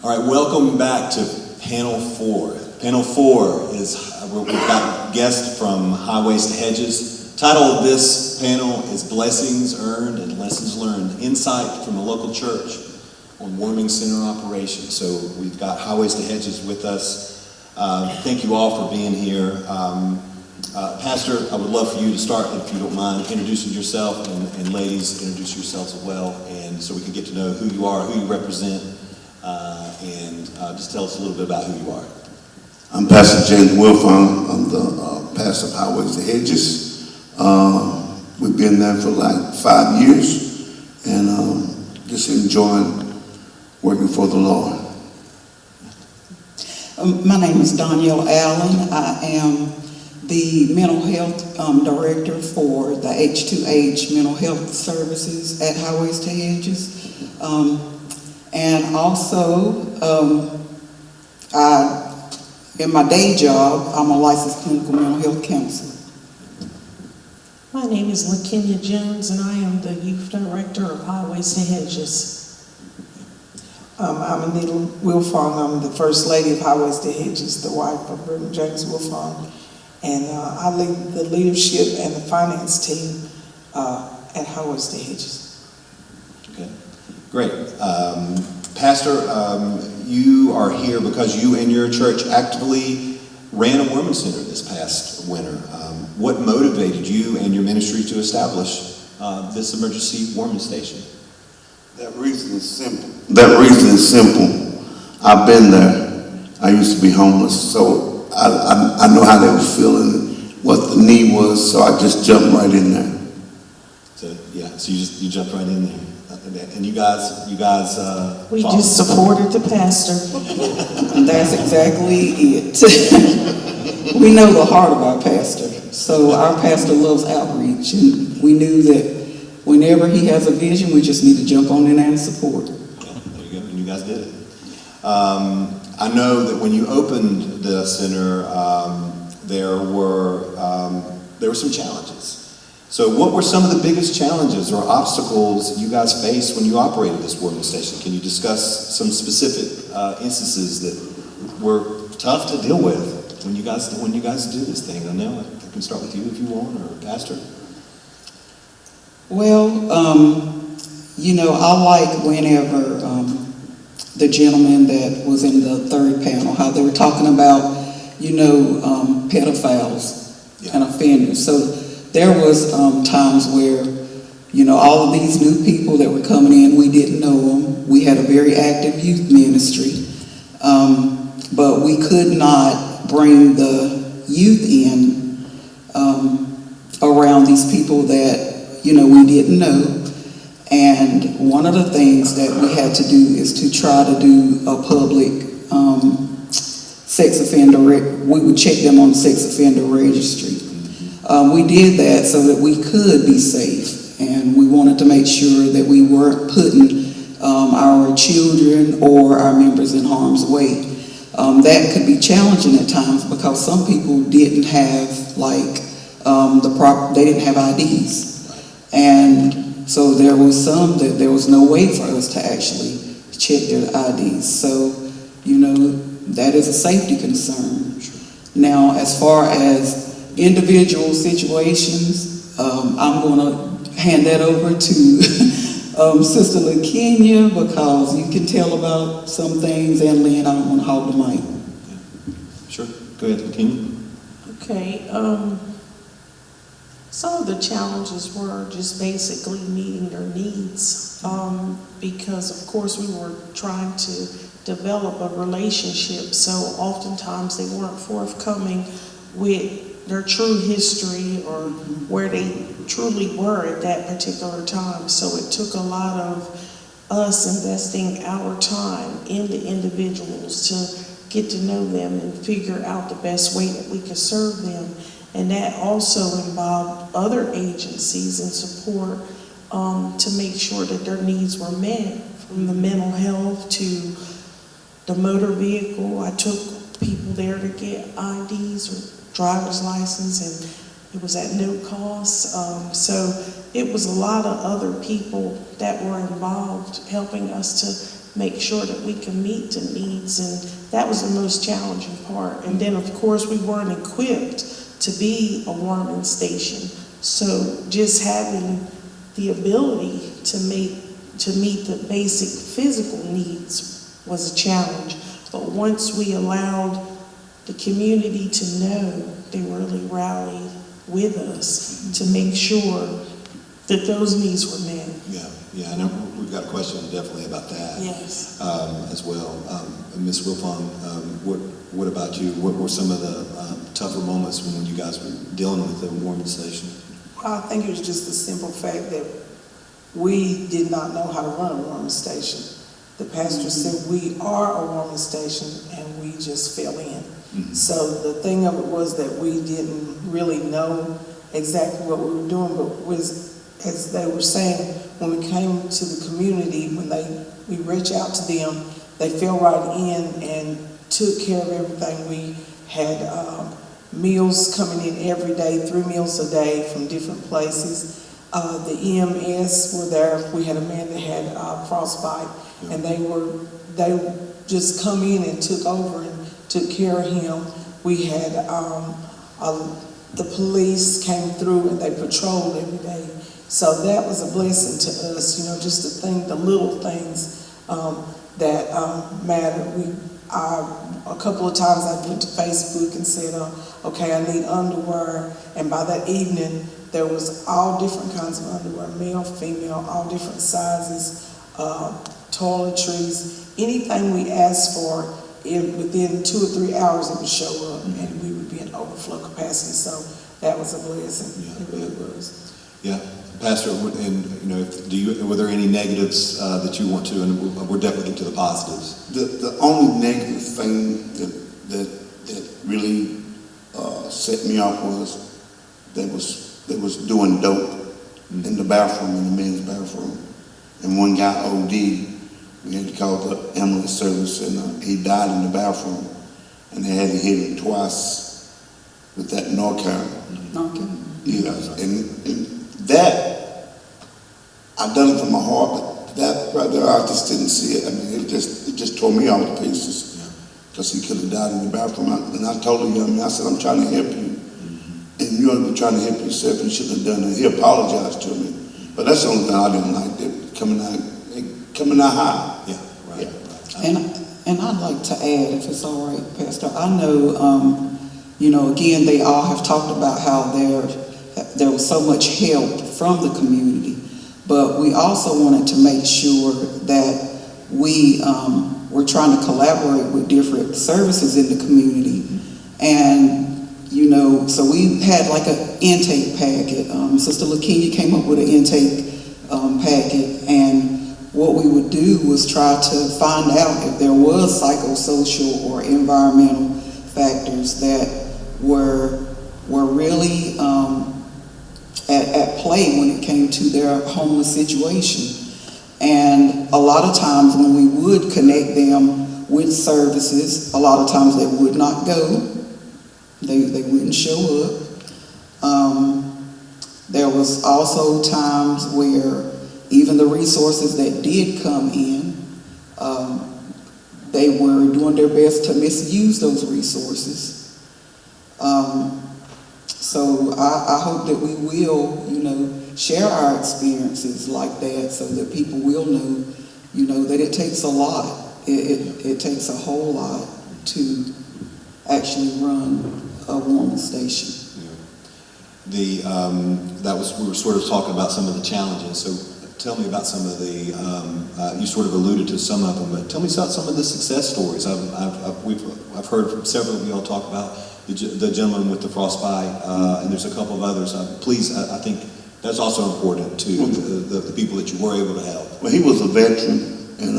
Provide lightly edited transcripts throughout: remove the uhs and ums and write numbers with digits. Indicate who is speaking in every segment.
Speaker 1: All right, welcome back to panel 4. Panel 4 is, we've got a guest from Highways to Hedges. Title of this panel is Blessings Earned and Lessons Learned, Insight from the Local Church on Warming Center Operations. So we've got Highways to Hedges with us. Thank you all for being here. Pastor, I would love for you to start, if you don't mind, introducing yourself, and ladies, introduce yourselves as well, and so we can get to know who you are, who you represent, and just tell us a little bit about who you are.
Speaker 2: I'm Pastor James Wilfong. I'm the pastor of Highways to Hedges. We've been there for like 5 years, and just enjoying working for the Lord.
Speaker 3: My name is Danielle Allen. I am the mental health director for the H2H mental health services at Highways to Hedges. And also, in my day job, I'm a licensed clinical mental health counselor.
Speaker 4: My name is LaKenya Jones, and I am the youth director of Highways to Hedges.
Speaker 5: I'm Anita Wilfong. I'm the first lady of Highways to Hedges, the wife of Reverend James Wilfong. And I lead the leadership and the finance team at Highways to Hedges.
Speaker 1: Okay, great. Pastor, you are here because you and your church actively ran a warming center this past winter. What motivated you and your ministry to establish this emergency warming station?
Speaker 2: That reason is simple. I've been there. I used to be homeless, so I know how they were feeling, what the need was, so I just jumped right in there.
Speaker 1: So yeah, so you jumped right in there. And you guys.
Speaker 4: We just supported the pastor.
Speaker 3: That's exactly it. We know the heart of our pastor. So our pastor loves outreach, and we knew that whenever he has a vision, we just need to jump on in there and support.
Speaker 1: Yeah, there you go, and you guys did it. I know that when you opened the center, there were some challenges. So what were some of the biggest challenges or obstacles you guys faced when you operated this warming station? Can you discuss some specific instances that were tough to deal with when you guys do this thing? I know I can start with you if you want, or Pastor.
Speaker 3: Well, I like whenever the gentleman that was in the third panel, how they were talking about, pedophiles and offenders. So there was times where, all of these new people that were coming in, we didn't know them. We had a very active youth ministry, but we could not bring the youth in around these people that, we didn't know. And one of the things that we had to do is to try to do a public sex offender, we would check them on the sex offender registry. We did that so that we could be safe, and we wanted to make sure that we weren't putting our children or our members in harm's way. That could be challenging at times because some people didn't have they didn't have IDs, and so there was some that there was no way for us to actually check their IDs. So that is a safety concern. Now, as far as individual situations, I'm going to hand that over to Sister LaKenya, because you can tell about some things, and Lynn, I don't want to hold the mic.
Speaker 1: Sure, go ahead, LaKenya.
Speaker 4: Okay, some of the challenges were just basically meeting their needs, because of course we were trying to develop a relationship, so oftentimes they weren't forthcoming with their true history or where they truly were at that particular time. So it took a lot of us investing our time in the individuals to get to know them and figure out the best way that we could serve them. And that also involved other agencies and support to make sure that their needs were met, from the mental health to the motor vehicle. I took people there to get IDs or driver's license, and it was at no cost. So it was a lot of other people that were involved helping us to make sure that we can meet the needs, and that was the most challenging part. And then, of course, we weren't equipped to be a warming station, so just having the ability to meet the basic physical needs was a challenge. But once we allowed the community to know, they really rallied with us to make sure that those needs were met.
Speaker 1: Yeah, I know we've got a question definitely about that.
Speaker 4: Yes.
Speaker 1: As well. Ms. Wilfong, what about you? What were some of the tougher moments when you guys were dealing with the warming station?
Speaker 5: I think it was just the simple fact that we did not know how to run a warming station. The pastor said we are a warming station, and we just fell in. So the thing of it was that we didn't really know exactly what we were doing, but as they were saying, when we came to the community, when we reached out to them, they fell right in and took care of everything. We had meals coming in every day, 3 meals a day from different places. The EMS were there. We had a man that had frostbite, and they just come in and took over and took care of him. We had the police came through and they patrolled every day. So that was a blessing to us, just to think the little things that matter. A couple of times I went to Facebook and said, okay, I need underwear. And by that evening, there was all different kinds of underwear, male, female, all different sizes, toiletries. Anything we asked for, within 2 or 3 hours, it would show up, and we would be in overflow capacity. So that was a blessing.
Speaker 1: Yeah.
Speaker 5: It really was.
Speaker 1: Yeah, Pastor, and were there any negatives that you want to, and we're definitely get to the positives.
Speaker 2: The only negative thing that really set me off was they was doing dope in the bathroom, in the men's bathroom, and one guy OD'd. We had to call the ambulance service, and he died in the bathroom, and they had to hit him twice with that Narcan.
Speaker 3: Okay.
Speaker 2: Yeah, and that, I done it from my heart, but that right there, I just didn't see it. I mean, it just tore me all to pieces, because he could have died in the bathroom. And I told the young man, I said, I'm trying to help you, and you ought to be trying to help yourself. You shouldn't have done it. He apologized to me, but that's the only thing I didn't like, that coming out high.
Speaker 1: Yeah, right.
Speaker 2: Yeah.
Speaker 3: And I'd like to add, if it's all right, Pastor, I know, again, they all have talked about how there was so much help from the community, but we also wanted to make sure that we were trying to collaborate with different services in the community. And, so we had like an intake packet. Sister LaKenya came up with an intake packet, and what we would do was try to find out if there was psychosocial or environmental factors that were really at play when it came to their homeless situation. And a lot of times when we would connect them with services, a lot of times they would not go. They wouldn't show up. There was also times where even the resources that did come in, they were doing their best to misuse those resources. So I hope that we will, share our experiences like that, so that people will know, that it takes a lot. It takes a whole lot to actually run a warming station.
Speaker 1: We were sort of talking about some of the challenges. So tell me about some of the. You sort of alluded to some of them, but tell me about some of the success stories. I've heard from several of you all talk about the gentleman with the frostbite, and there's a couple of others. I think that's also important to the people that you were able to help.
Speaker 2: Well, he was a veteran, and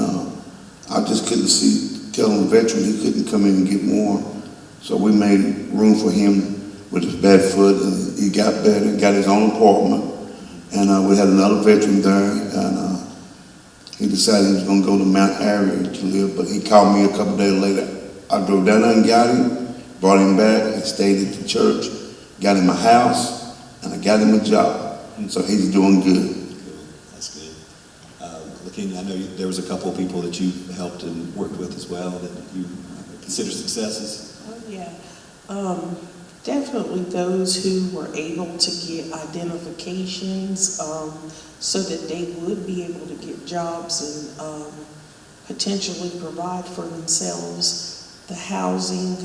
Speaker 2: I just couldn't tell him veteran he couldn't come in and get more. So we made room for him with his bad foot, and he got better, got his own apartment, and we had another veteran there, and he decided he was going to go to Mount Airy to live, but he called me a couple days later. I drove down there and got him, brought him back, and stayed at the church, got him a house, and I got him a job. So he's doing good.
Speaker 1: That's good. Can I know there was a couple of people that you helped and worked with as well that you consider successes?
Speaker 4: Oh, yeah. Definitely those who were able to get identifications so that they would be able to get jobs and potentially provide for themselves. The housing,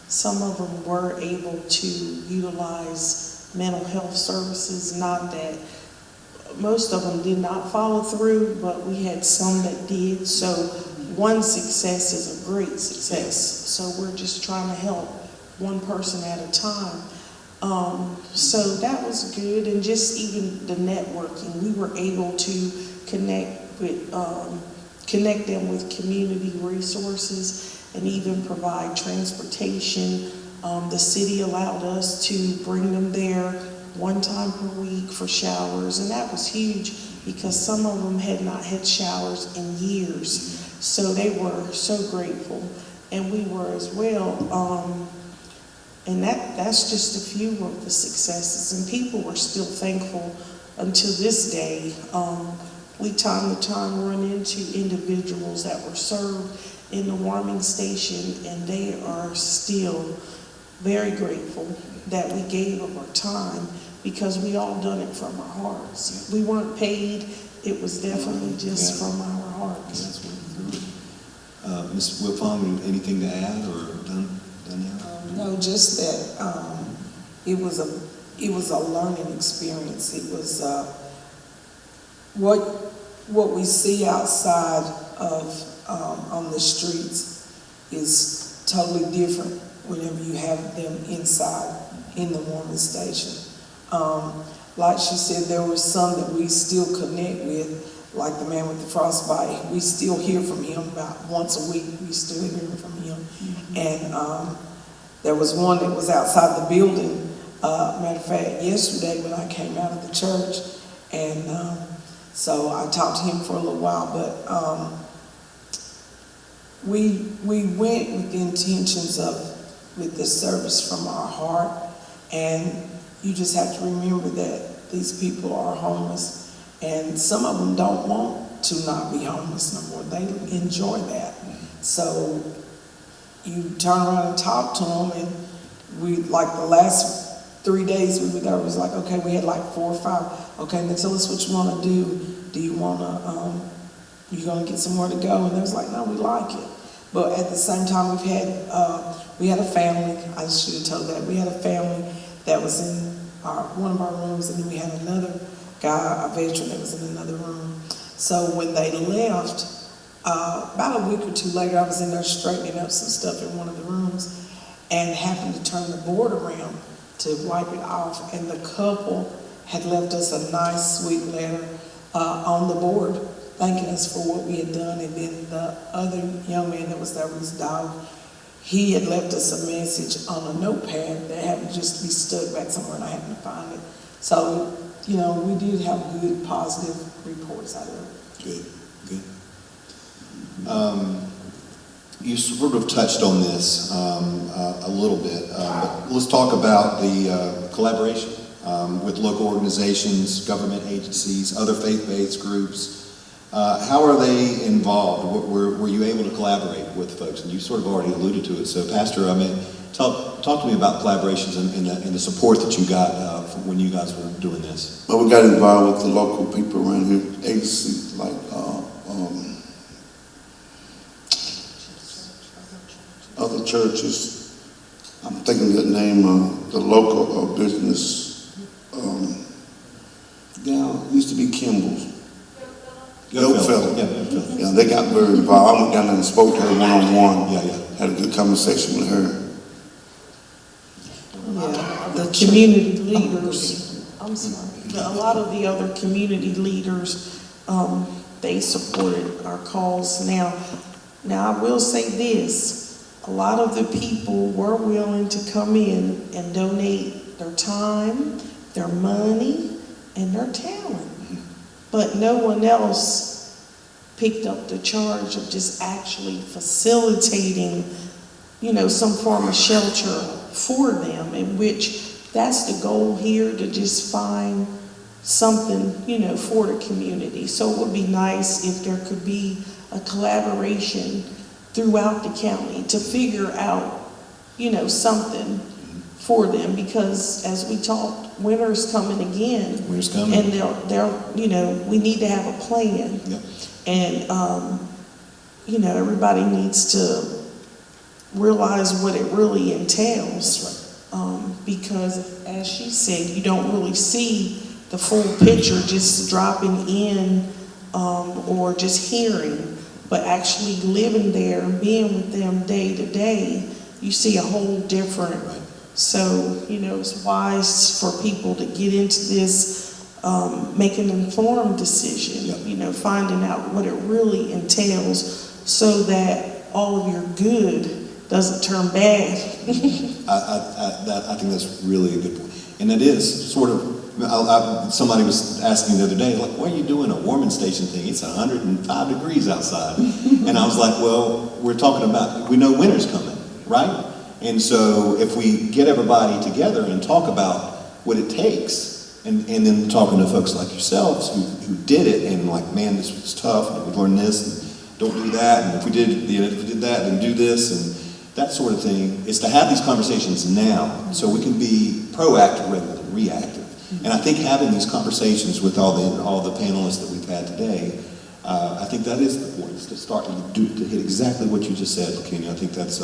Speaker 4: some of them were able to utilize mental health services, not that most of them did not follow through, but we had some that did. So one success is a great success. So we're just trying to help one person at a time. So that was good, and just even the networking, we were able to connect them with community resources and even provide transportation. The city allowed us to bring them there one time per week for showers, and that was huge because some of them had not had showers in years. So they were so grateful, and we were as well. And that's just a few of the successes, and people were still thankful until this day. We time to time run into individuals that were served in the warming station, and they are still very grateful that we gave of our time, because we all done it from our hearts. We weren't paid. It was definitely just from our hearts.
Speaker 1: That's what we do. Ms. Wilfong, anything to add or done now?
Speaker 5: No, just that it was a learning experience. It was what we see outside of on the streets is totally different whenever you have them inside in the warming station. Like she said, there were some that we still connect with, like the man with the frostbite. We still hear from him about once a week. We still hear from him. And there was one that was outside the building. Matter of fact, yesterday when I came out of the church, and so I talked to him for a little while, but we went with the intentions of with this service from our heart, and you just have to remember that these people are homeless, and some of them don't want to not be homeless no more. They enjoy that. So you turn around and talk to them, and we, like the last 3 days we were there, it was like, okay, we had like 4 or 5. Okay, now tell us what you want to do. Do you want to, you going to get somewhere to go? And they was like, no, we like it. But at the same time, we had a family, I should have told that, we had a family that was in one of our rooms, and then we had another guy, a veteran, that was in another room. So when they left, about a week or two later, I was in there straightening up some stuff in one of the rooms and happened to turn the board around to wipe it off, and the couple had left us a nice, sweet letter on the board thanking us for what we had done. And then the other young man that was there with his dog, he had left us a message on a notepad that happened just to be stuck back somewhere, and I happened to find it. So, you know, we did have good, positive reports out of it.
Speaker 1: Good, good. You sort of touched on this a little bit, but let's talk about the collaboration with local organizations, government agencies, other faith-based groups. How are they involved? Were you able to collaborate with folks? And you sort of already alluded to it. So, Pastor, I mean, talk to me about collaborations and the support that you got when you guys were doing this.
Speaker 2: Well, we got involved with the local people around here, agencies like other churches. I'm thinking the name of the local business. Used to be Kimball's. Goldfellow. Yeah, they got very involved. I went down there and spoke to her one-on-one. Had a good conversation with her.
Speaker 4: Yeah, the community leaders, I'm sorry, a lot of the other community leaders, they supported our cause. Now I will say this, a lot of the people were willing to come in and donate their time, their money, and their talent. But no one else picked up the charge of just actually facilitating, you know, some form of shelter for them, in which that's the goal here, to just find something, for the community. So it would be nice if there could be a collaboration throughout the county to figure out, something for them, because as we talked, winter's coming again.
Speaker 1: Winter's coming.
Speaker 4: And we need to have a plan.
Speaker 1: Yep.
Speaker 4: And, everybody needs to realize what it really entails. Because as she said, you don't really see the full picture just dropping in, or just hearing, but actually living there and being with them day to day, you see a whole different.
Speaker 1: Right.
Speaker 4: So, it's wise for people to get into this, make an informed decision,
Speaker 1: Yep.
Speaker 4: Finding out what it really entails so that all of your good doesn't turn bad.
Speaker 1: I think that's really a good point. And it is sort of, somebody was asking the other day, like, why are you doing a warming station thing? It's 105 degrees outside. And I was like, well, we're talking about, we know winter's coming, right? And so if we get everybody together and talk about what it takes, and then talking to folks like yourselves who did it, and like, man, this was tough, and we learned this, and don't do that, and if we did that, then do this, and that sort of thing, is to have these conversations now, so we can be proactive rather than reactive. And I think having these conversations with all the panelists that we've had today, I think that is the point, is to start to hit exactly what you just said, Kenny. I think that's,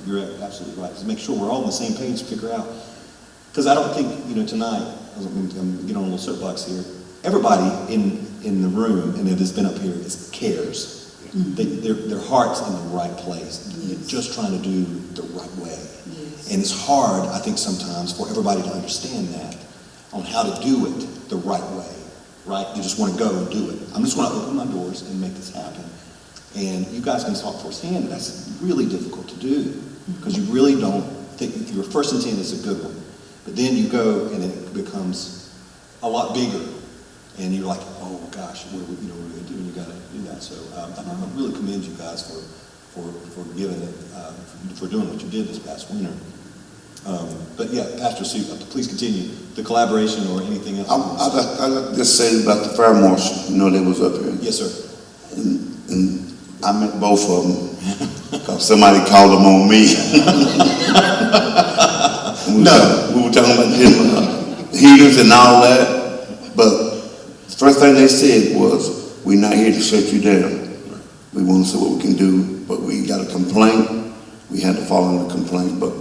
Speaker 1: you're absolutely right. To make sure we're all on the same page, figure out. Because I don't think, tonight, I'm getting on a little soapbox here, everybody in the room and that has been up here cares. Their heart's in the right place. They're just trying to do the right way.
Speaker 3: Yes.
Speaker 1: And it's hard, I think, sometimes for everybody to understand that, on how to do it the right way, right? You just want to go and do it. I'm just going to open my doors and make this happen. And you guys can talk firsthand, that's really difficult to do, because you really don't think, your first intent is a good one, but then you go and it becomes a lot bigger, and you're like, oh gosh, what are we going to do? And you got to do that. So I really commend you guys for giving it, for doing what you did this past winter. But yeah, Pastor Sue, please continue the collaboration or anything else.
Speaker 2: I'd like to just say about the fire marshal, they was up here.
Speaker 1: Yes, sir.
Speaker 2: And I met both of them because somebody called them on me. We were talking about them heaters and all that, but the first thing they said was, we're not here to shut you down. We want to see what we can do, but we got a complaint. We had to follow the complaint, but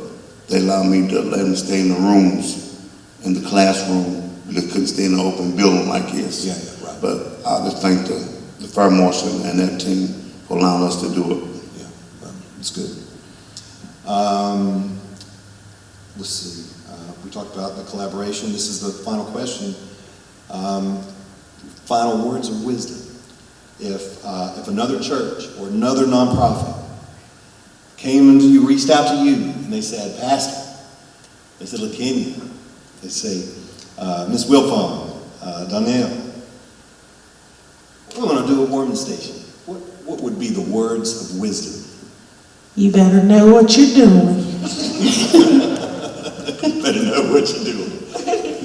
Speaker 2: they allowed me to let them stay in the rooms, in the classroom. They couldn't stay in an open building like this.
Speaker 1: Yeah, right.
Speaker 2: But I just thank the fire marshal and that team for allowing us to do it.
Speaker 1: Yeah, it's good. Let's see. We talked about the collaboration. This is the final question. Final words of wisdom. If another church or another nonprofit came and you reached out to you and they said, Pastor, they said, LaKenya, they say, Miss Wilfong, Donnell, we're going to do a warming station. What would be the words of wisdom?
Speaker 4: You better know what you're doing.
Speaker 1: You better know what you're doing.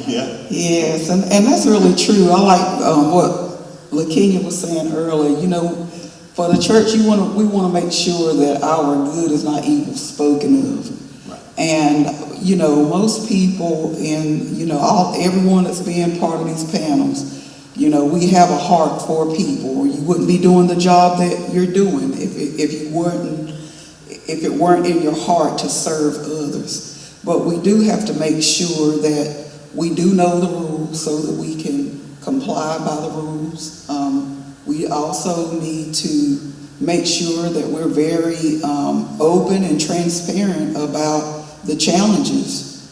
Speaker 1: Yeah.
Speaker 3: Yes, and that's really true. I like what LaKenya was saying earlier. For the church, we want to make sure that our good is not evil spoken of.
Speaker 1: Right.
Speaker 3: And most people everyone that's being part of these panels, we have a heart for people, or you wouldn't be doing the job that you're doing if it weren't in your heart to serve others. But we do have to make sure that we do know the rules so that we can comply by the rules. We also need to make sure that we're very open and transparent about the challenges.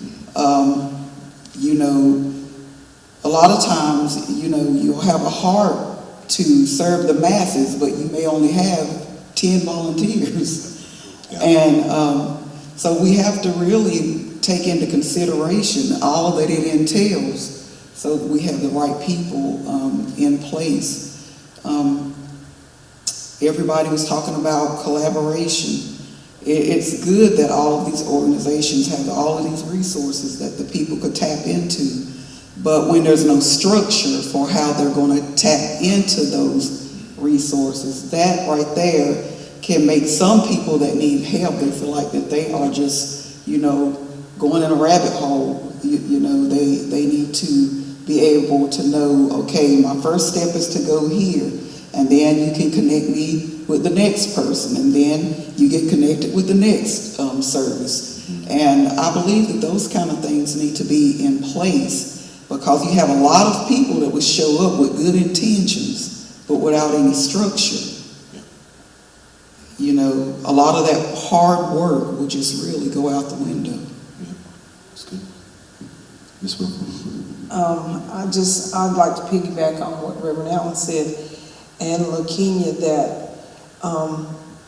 Speaker 3: A lot of times, you'll have a heart to serve the masses, but you may only have 10 volunteers.
Speaker 1: Yeah.
Speaker 3: And so we have to really take into consideration all that it entails so that we have the right people in place. Everybody was talking about collaboration. It's good that all of these organizations have all of these resources that the people could tap into. But when there's no structure for how they're going to tap into those resources, that right there can make some people that need help, they feel like that they are just, going in a rabbit hole. They need to be able to know, okay, my first step is to go here, and then you can connect me with the next person, and then you get connected with the next service. And I believe that those kind of things need to be in place, because you have a lot of people that would show up with good intentions, but without any structure. A lot of that hard work will just really go out the window.
Speaker 1: Yeah, that's good. Ms. Wilson?
Speaker 5: I'd like to piggyback on what Reverend Allen said and LaKenya, that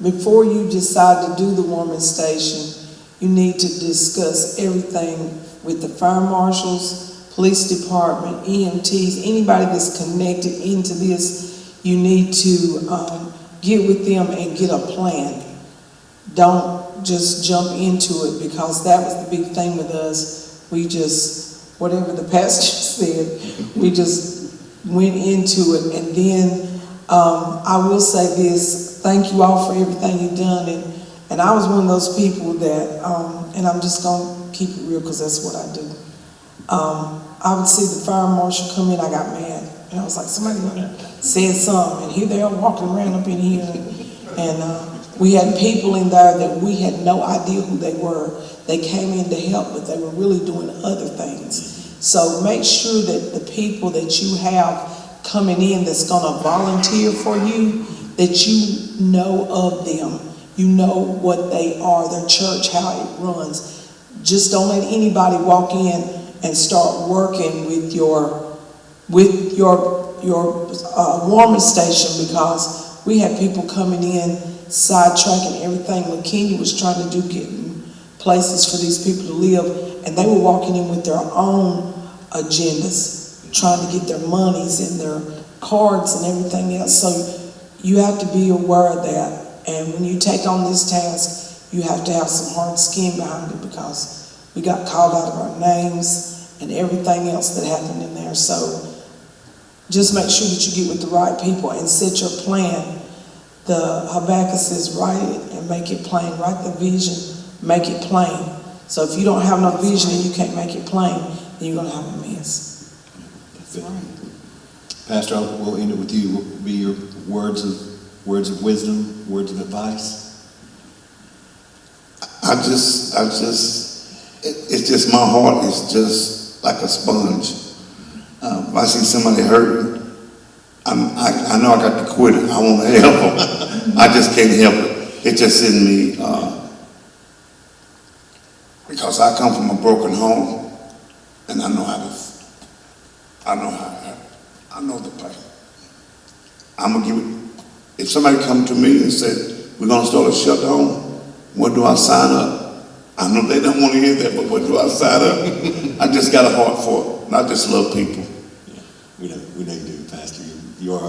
Speaker 5: before you decide to do the warming station, you need to discuss everything with the fire marshals, police department, EMTs, anybody that's connected into this. You need to get with them and get a plan. Don't just jump into it, because that was the big thing with us. We just, whatever the pastor said, we just went into it. And then I will say this, thank you all for everything you've done. And I was one of those people that, and I'm just going to keep it real because that's what I do. I would see the fire marshal come in, I got mad. And I was like, somebody said something, and here they are walking around up in here. And we had people in there that we had no idea who they were. They came in to help, but they were really doing other things. So make sure that the people that you have coming in that's going to volunteer for you, that you know of them. You know what they are, their church, how it runs. Just don't let anybody walk in and start working with your warming station, because we had people coming in sidetracking everything LaKenya was trying to do, getting places for these people to live, and they were walking in with their own agendas, trying to get their monies and their cards and everything else. So you have to be aware of that. And when you take on this task, you have to have some hard skin behind it, because we got called out of our names and everything else that happened in there. So just make sure that you get with the right people and set your plan. The Habakkuk says, write it and make it plain. Write the vision, make it plain. So if you don't have no vision and you can't make it plain, then you're going to have a mess.
Speaker 1: That's right. Pastor, we'll end it with you. What will be your words of wisdom, words of advice?
Speaker 2: It's just my heart is just like a sponge. If I see somebody hurting, I know I got to quit it. I want to help them. I just can't help it. It's just in me, because I come from a broken home, and I know the pain. I'm gonna give it. If somebody come to me and said, we're gonna start a shelter home, where do I sign up? I know they don't want to hear that, but where do I sign up? I just got a heart for it, and I just love people.
Speaker 1: Yeah, we know you do, Pastor. You're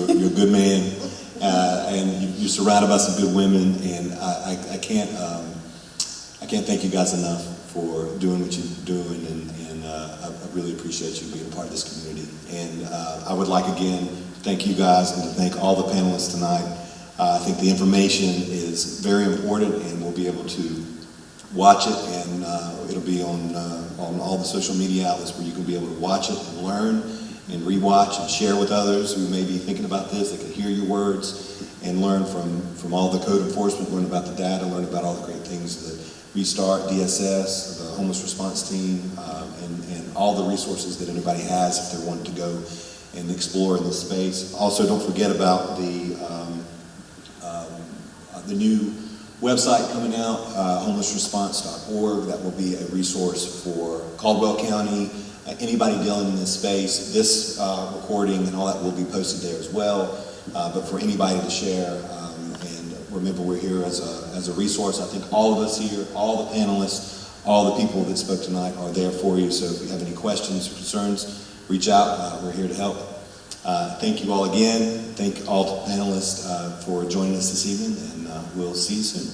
Speaker 1: a good man, and you're surrounded by some good women, and I can't thank you guys enough for doing what you're doing, and I really appreciate you being a part of this community. And I would like again to thank you guys and to thank all the panelists tonight. I think the information is very important, and we'll be able to watch it, and it'll be on all the social media outlets where you can be able to watch it and learn and rewatch and share with others who may be thinking about this. They can hear your words and learn from all the code enforcement, learn about the data, learn about all the great things that Restart, DSS, the homeless response team, and all the resources that anybody has if they're wanting to go and explore in this space. Also, don't forget about the new website coming out, homelessresponse.org. That will be a resource for Caldwell County, anybody dealing in this space. This recording and all that will be posted there as well, but for anybody to share. And remember, we're here as a resource. I think all of us here, all the panelists, all the people that spoke tonight are there for you. So if you have any questions or concerns, reach out. We're here to help. Thank you all again. Thank all the panelists for joining us this evening, and we'll see you soon.